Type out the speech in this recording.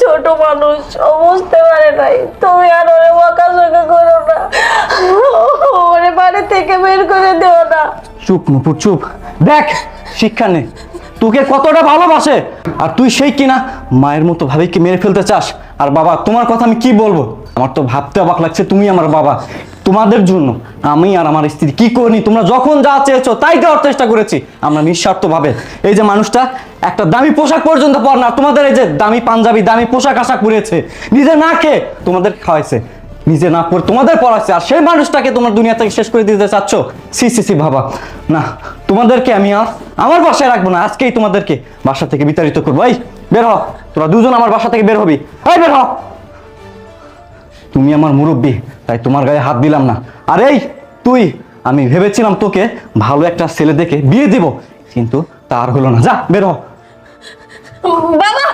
ছোট মানুষ, ও বুঝতে পারে নাই। তুমি আর ওরে বকাঝকা করো না, ওরে বাড়ি থেকে বের করে দিও না। চুপ নুপুর চুপ। দেখ শিক্ষা নে, তোকে কতটা ভালোবাসে, আর তুই সেই কিনা মায়ের মতো ভাবিকে মেরে ফেলতে চাস। আর বাবা, তোমার কথা আমি কি বলবো, আমার তো ভাবতে অবাক লাগছে। তুমি আমার বাবা, তোমাদের জন্য আমি আর আমার স্ত্রী কি করিনি। তোমরা যখন যা চেয়েছো তাই দেওয়ার চেষ্টা করেছি আমরা নিঃস্বার্থভাবে। এই যে মানুষটা একটা দামি পোশাক পর্যন্ত পর না, তোমাদের এই যে দামি পাঞ্জাবি দামি পোশাক আশাক পরেছে, নিজে না খেয়ে তোমাদের খাওয়াইছে, নিজে না পড়ে তোমাদের পড়াচ্ছে, আর সেই মানুষটাকে তোমার দুনিয়া থেকে শেষ করে দিতে চাচ্ছ। সি সি সি বাবা, না তোমাদেরকে আমি আর আমার বাসায় রাখবো না। আজকেই তোমাদেরকে বাসা থেকে বিতাড়িত করবো। এই বের হ, তোরা দুজন আমার বাসা থেকে বের হবি। এই বের হ। তুমি আমার মুরব্বী, তাই তোমার গায়ে হাত দিলাম না। আর এই তুই, আমি ভেবেছিলাম তোকে ভালো একটা ছেলে দেখে বিয়ে দিব, কিন্তু তার হলো না। যা বের হ। বাবা